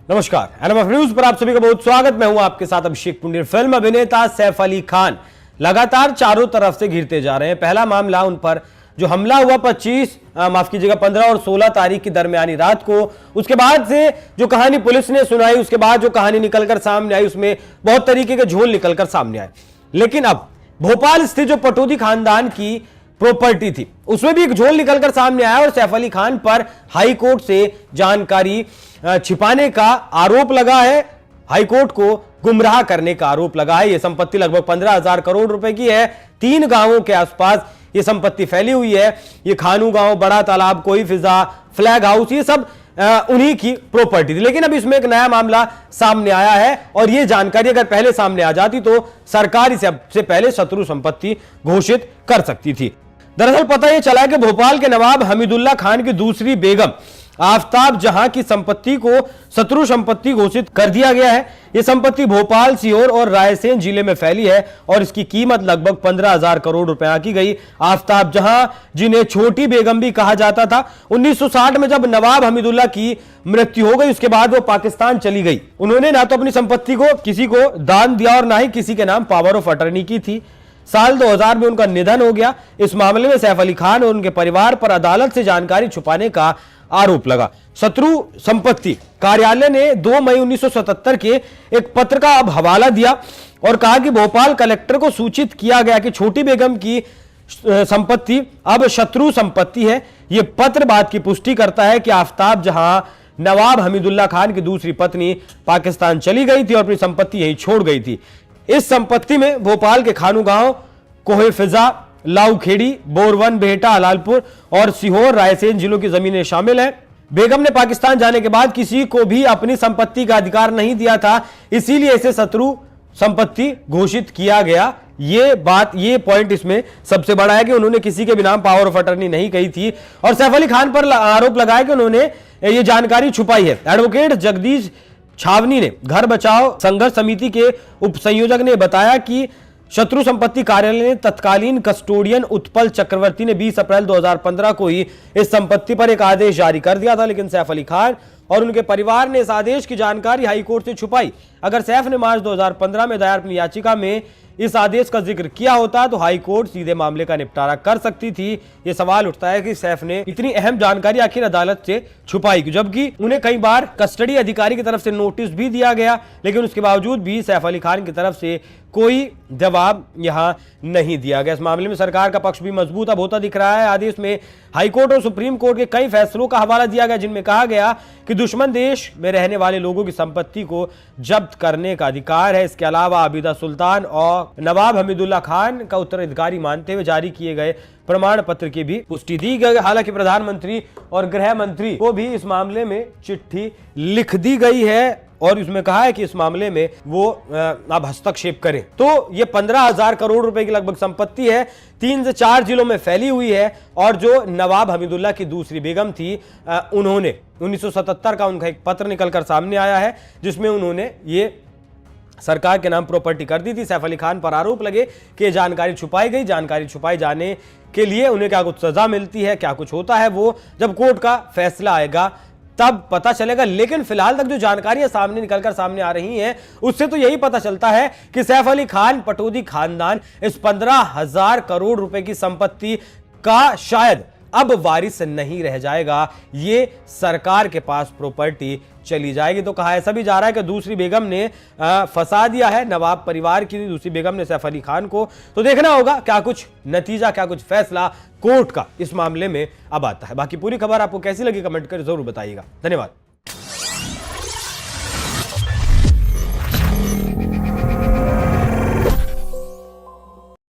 नमस्कार, NMF news पर आप सभी का बहुत स्वागत। मैं हूं आपके साथ अभिषेक पुंडीर। फिल्म अभिनेता सैफ अली खान लगातार चारों तरफ से घिरते जा रहे हैं। पहला मामला उन पर जो हमला हुआ 15 और 16 तारीख की दरमियानी रात को, उसके बाद से जो कहानी पुलिस ने सुनाई, उसके बाद जो कहानी निकलकर सामने आई, उसमें बहुत तरीके के झोल निकलकर सामने आए। लेकिन अब भोपाल स्थित जो पटौदी खानदान की प्रॉपर्टी थी, उसमें भी एक झोल निकलकर सामने आया और सैफ अली खान पर हाई कोर्ट से जानकारी छिपाने का आरोप लगा है। हाईकोर्ट को गुमराह करने का आरोप लगा है। यह संपत्ति लगभग 15,000 करोड़ रुपए की है। 3 गांवों के आसपास यह संपत्ति फैली हुई है। ये खानू गांव, बड़ा तालाब, कोई फिजा, फ्लैग हाउस, ये सब उन्हीं की प्रॉपर्टी थी। लेकिन अब इसमें एक नया मामला सामने आया है और यह जानकारी अगर पहले सामने आ जाती तो सरकार इसे सबसे पहले शत्रु संपत्ति घोषित कर सकती थी। दरअसल पता यह चला कि भोपाल के नवाब हमीदुल्ला खान की दूसरी बेगम आफताब जहां की संपत्ति को शत्रु संपत्ति घोषित कर दिया गया है। यह संपत्ति भोपाल, सीहोर और रायसेन जिले में फैली है और इसकी कीमत लगभग 15,000 करोड़ रुपए आंकी गई। आफताब जहां, जिन्हें छोटी बेगम भी कहा जाता था, 1960 में जब नवाब हमीदुल्ला की मृत्यु हो गई, उसके बाद वो पाकिस्तान चली गई। उन्होंने ना तो अपनी संपत्ति को किसी को दान दिया और ना ही किसी के नाम पावर ऑफ अटर्नी की थी। साल 2000 में उनका निधन हो गया। इस मामले में सैफ अली खान और उनके परिवार पर अदालत से जानकारी छुपाने का आरोप लगा। शत्रु संपत्ति कार्यालय ने 2 मई 1977 के एक पत्र का अब हवाला दिया और कहा कि भोपाल कलेक्टर को सूचित किया गया कि छोटी बेगम की संपत्ति अब शत्रु संपत्ति है। यह पत्र बात की पुष्टि करता है कि आफताब जहां नवाब हमीदुल्ला खान की दूसरी पत्नी पाकिस्तान चली गई थी और अपनी संपत्ति यहीं छोड़ गई थी। इस संपत्ति में भोपाल के खानू गांव, कोहे फिजा, लाउखेड़ी, बोरवन, बेहटा, हलालपुर और सीहोर, रायसेन जिलों की जमीनें शामिल हैं। बेगम ने पाकिस्तान जाने के बाद किसी को भी अपनी संपत्ति का अधिकार नहीं दिया था, इसीलिए इसे शत्रु संपत्ति घोषित किया गया। ये पॉइंट इसमें सबसे बड़ा है कि उन्होंने किसी के भी नाम पावर ऑफ अटर्नी नहीं कही थी और सैफ अली खान पर आरोप लगाया कि उन्होंने ये जानकारी छुपाई है। एडवोकेट जगदीश छावनी ने घर बचाओ संघर्ष समिति के उप संयोजक ने बताया कि शत्रु संपत्ति कार्यालय ने तत्कालीन कस्टोडियन उत्पल चक्रवर्ती ने 20 अप्रैल 2015 को ही इस संपत्ति पर एक आदेश जारी कर दिया था। लेकिन सैफ अली खान और उनके परिवार ने इस आदेश की जानकारी हाईकोर्ट से छुपाई। अगर सैफ ने मार्च 2015 में दायर अपनी याचिका में इस आदेश का जिक्र किया होता तो हाईकोर्ट सीधे मामले का निपटारा कर सकती थी। यह सवाल उठता है कि सैफ ने इतनी अहम जानकारी आखिर अदालत से छुपाई क्यों, जबकि उन्हें कई बार कस्टडी अधिकारी की तरफ से नोटिस भी दिया गया, लेकिन उसके बावजूद भी सैफ अली खान की तरफ से कोई जवाब यहां नहीं दिया गया। इस मामले में सरकार का पक्ष भी मजबूत अब होता दिख रहा है। आदेश में हाईकोर्ट और सुप्रीम कोर्ट के कई फैसलों का हवाला दिया गया, जिनमें कहा गया कि दुश्मन देश में रहने वाले लोगों की संपत्ति को जब्त करने का अधिकार है। इसके अलावा आबिदा सुल्तान और नवाब हमीदुल्ला खान का उत्तराधिकारी मानते हुए जारी किए गए प्रमाण पत्र की भी पुष्टि दी गई। हालांकि प्रधानमंत्री और गृह मंत्री को भी इस मामले में चिट्ठी लिख दी गई है और इसमें कहा है कि इस मामले में वो अब हस्तक्षेप करें। तो ये 15,000 करोड़ रुपए की लगभग संपत्ति है, 3 से 4 जिलों में फैली हुई है और जो नवाब हमीदुल्ला की दूसरी बेगम थी, उन्होंने 1977 का उनका एक पत्र निकलकर सामने आया है जिसमें उन्होंने ये सरकार के नाम प्रॉपर्टी कर दी थी। सैफ अली खान पर आरोप लगे कि जानकारी छुपाई गई। जानकारी छुपाई जाने के लिए उन्हें क्या कुछ सजा मिलती है, क्या कुछ होता है, वो जब कोर्ट का फैसला आएगा तब पता चलेगा। लेकिन फिलहाल तक जो जानकारियां सामने निकलकर सामने आ रही हैं, उससे तो यही पता चलता है कि सैफ अली खान पटौदी खानदान इस 15,000 करोड़ रुपए की संपत्ति का शायद अब वारिस नहीं रह जाएगा। ये सरकार के पास प्रॉपर्टी चली जाएगी। तो कहा ऐसा भी जा रहा है कि दूसरी बेगम ने फंसा दिया है, नवाब परिवार की दूसरी बेगम ने सैफ अली खान को। तो देखना होगा क्या कुछ नतीजा, क्या कुछ फैसला कोर्ट का इस मामले में अब आता है। बाकी पूरी खबर आपको कैसी लगी कमेंट कर जरूर बताइएगा। धन्यवाद।